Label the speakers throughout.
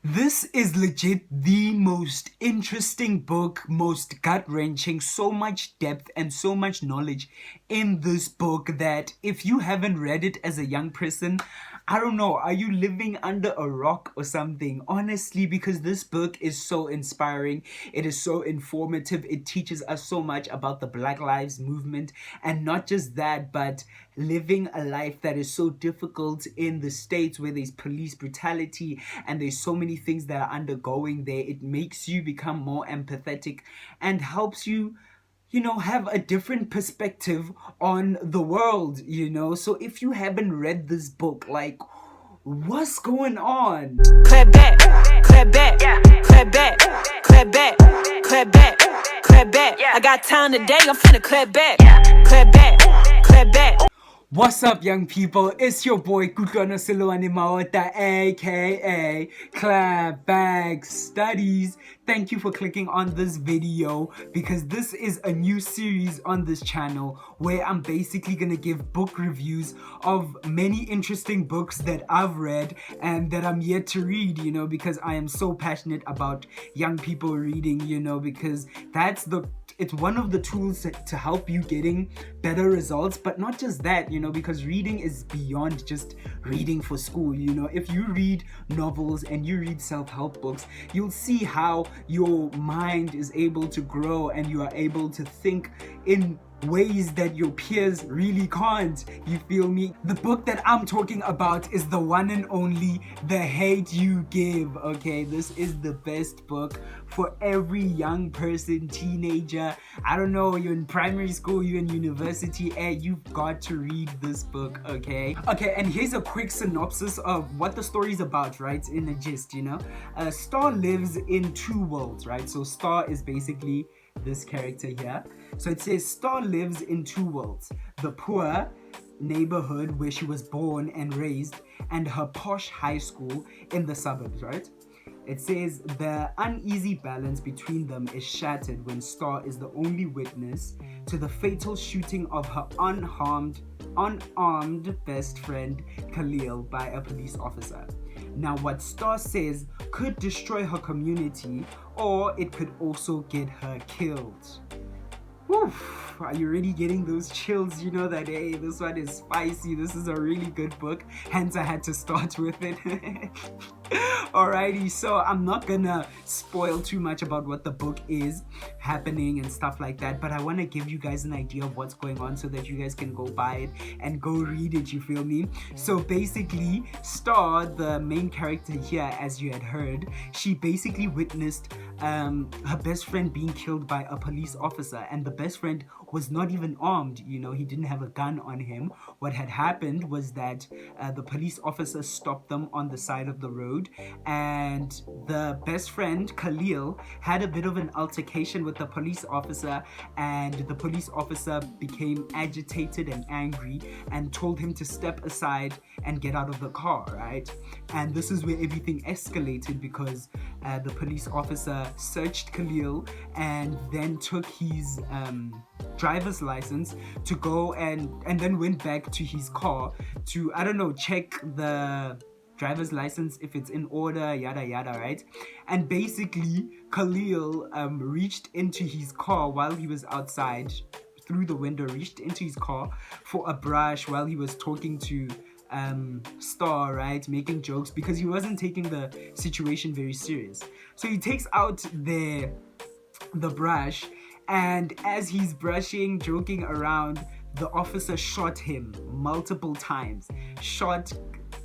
Speaker 1: This is legit the most interesting book, most gut-wrenching, so much depth and so much knowledge in this book that if you haven't read it as a young person, I don't know, are you living under a rock or something? Honestly, because this book is so inspiring, it is so informative, it teaches us so much about the Black Lives Movement, and not just that, but living a life that is so difficult in the States where there's police brutality and there's so many things that are undergoing there. It makes you become more empathetic and helps you have a different perspective on the world. So if you haven't read this book, like, what's going on?
Speaker 2: Clapback, clapback, clapback, clapback, clapback, clapback. I got time today, I'm finna clapback, clapback, clapback.
Speaker 1: What's up, young people? It's your boy Kutlwana Silwane Maota, aka Clapback Studies. Thank you for clicking on this video because this is a new series on this channel where I'm basically gonna give book reviews of many interesting books that I've read and that I'm yet to read, because I am so passionate about young people reading, because it's one of the tools to help you getting better results. But not just that, because reading is beyond just reading for school. If you read novels and you read self-help books, you'll see how your mind is able to grow and you are able to think in ways that your peers really can't. You feel me? The book that I'm talking about is the one and only The Hate U Give. Okay, this is the best book for every young person, teenager. I don't know, you're in primary school, you're in university, and you've got to read this book. Okay, and here's a quick synopsis of what the story's about, right? In a gist, Starr lives in two worlds, right? So Starr is basically this character here. So it says Starr lives in two worlds: the poor neighborhood where she was born and raised, and her posh high school in the suburbs, right? It says the uneasy balance between them is shattered when Starr is the only witness to the fatal shooting of her unarmed best friend Khalil by a police officer. Now, what Starr says could destroy her community, or it could also get her killed. Oof, are you already getting those chills? That, hey, this one is spicy. This is a really good book. Hence, I had to start with it. Alrighty, so I'm not gonna spoil too much about what the book is happening and stuff like that, but I want to give you guys an idea of what's going on so that you guys can go buy it and go read it, you feel me? So basically, Starr, the main character here, as you had heard, she basically witnessed her best friend being killed by a police officer, and the best friend was not even armed. He didn't have a gun on him. What had happened was that the police officer stopped them on the side of the road, and the best friend Khalil had a bit of an altercation with the police officer, and the police officer became agitated and angry and told him to step aside and get out of the car, right? And this is where everything escalated because the police officer searched Khalil and then took his driver's license to go and then went back to his car to, I don't know, check the driver's license if it's in order, yada yada, right? And basically Khalil reached into his car while he was outside through the window, reached into his car for a brush while he was talking to Starr, right, making jokes because he wasn't taking the situation very serious. So he takes out the brush, and as he's brushing, joking around, the officer shot him multiple times, shot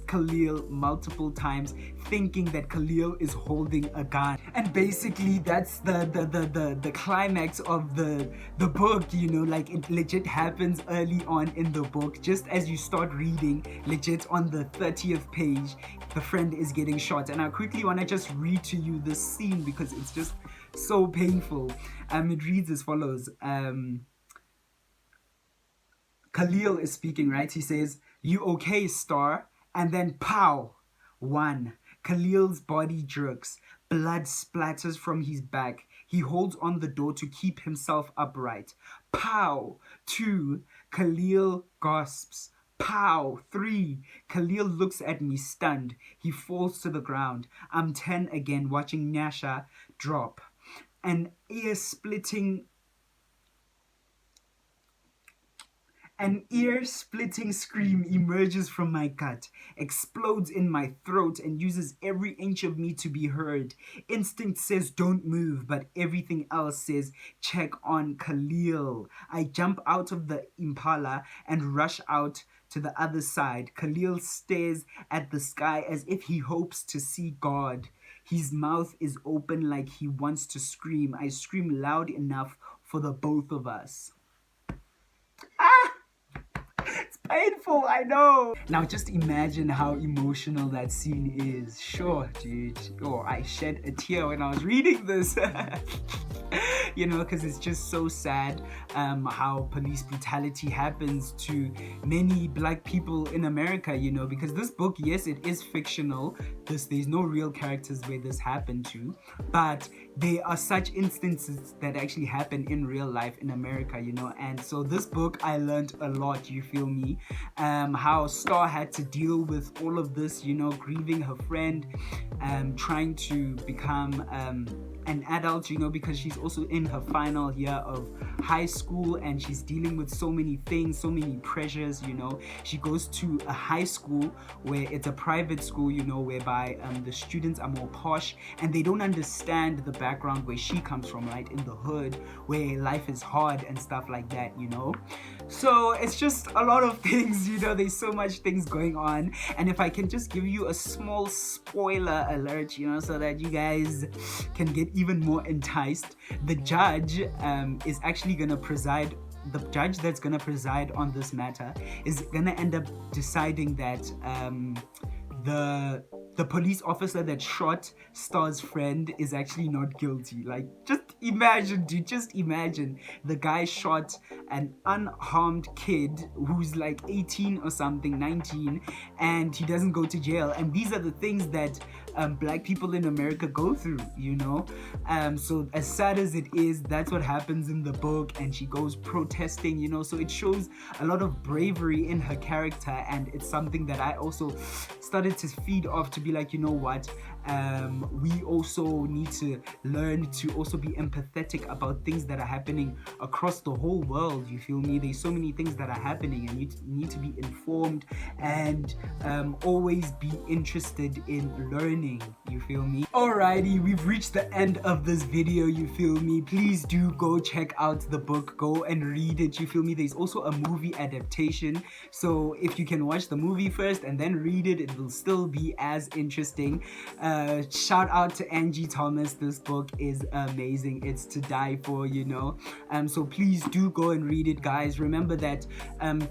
Speaker 1: Khalil multiple times, thinking that Khalil is holding a gun. And basically that's the climax of the book, like it legit happens early on in the book. Just as you start reading, legit on the 30th page, the friend is getting shot. And I quickly want to just read to you this scene because it's just so painful. It reads as follows. Khalil is speaking, right? He says, "You okay, Starr?" And then pow! One. Khalil's body jerks. Blood splatters from his back. He holds on the door to keep himself upright. Pow! Two. Khalil gasps. Pow! 3. Khalil looks at me stunned. He falls to the ground. I'm 10 again, watching Nyasha drop. An ear-splitting scream emerges from my gut, explodes in my throat, and uses every inch of me to be heard. Instinct says don't move, but everything else says check on Khalil. I jump out of the Impala and rush out to the other side. Khalil stares at the sky as if he hopes to see God. His mouth is open like he wants to scream. I scream loud enough for the both of us. It's painful, I know. Now just imagine how emotional that scene is. Sure, dude. Oh, I shed a tear when I was reading this. You know, because it's just so sad how police brutality happens to many black people in America, you know, because this book, yes, it is fictional. There's no real characters where this happened to, but there are such instances that actually happen in real life in America, you know. And so this book, I learned a lot, you feel me, how Starr had to deal with all of this, you know, grieving her friend, trying to become an adult, you know, because she's also in her final year of high school and she's dealing with so many things, so many pressures, you know. She goes to a high school where it's a private school, you know, whereby the students are more posh and they don't understand the background where she comes from, right, in the hood where life is hard and stuff like that, you know. So it's just a lot of things, you know. There's so much things going on, and if I can just give you a small spoiler alert, you know, so that you guys can get even more enticed, the judge is actually gonna preside. The judge that's gonna preside on this matter is gonna end up deciding that the police officer that shot Starr's friend is actually not guilty. Like, just imagine, dude, just imagine. The guy shot an unharmed kid who's like 18 or something, 19, and he doesn't go to jail. And these are the things that black people in America go through, you know. So as sad as it is, that's what happens in the book, and she goes protesting, you know. So it shows a lot of bravery in her character, and it's something that I also started to feed off, to be like, you know what, we also need to learn to also be empathetic about things that are happening across the whole world, you feel me. There's so many things that are happening, and you need to be informed and always be interested in learning, you feel me. Alrighty, we've reached the end of this video, you feel me. Please do go check out the book, go and read it, you feel me. There's also a movie adaptation, so if you can watch the movie first and then read it, it will still be as interesting. Shout out to Angie Thomas. This book is amazing. It's to die for, you know. So please do go and read it, guys. Remember that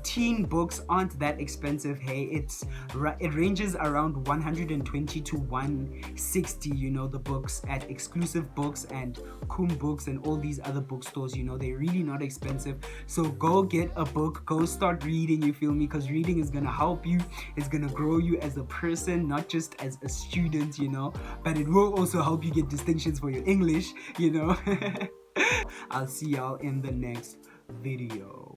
Speaker 1: teen books aren't that expensive. Hey, it ranges around 120 to 160, you know, the books at Exclusive Books and Kum Books and all these other bookstores, you know. They're really not expensive. So go get a book, go start reading, you feel me, because reading is gonna help you. It's gonna grow you as a person, not just as a student, you know, but it will also help you get distinctions for your English, you know. I'll see y'all in the next video.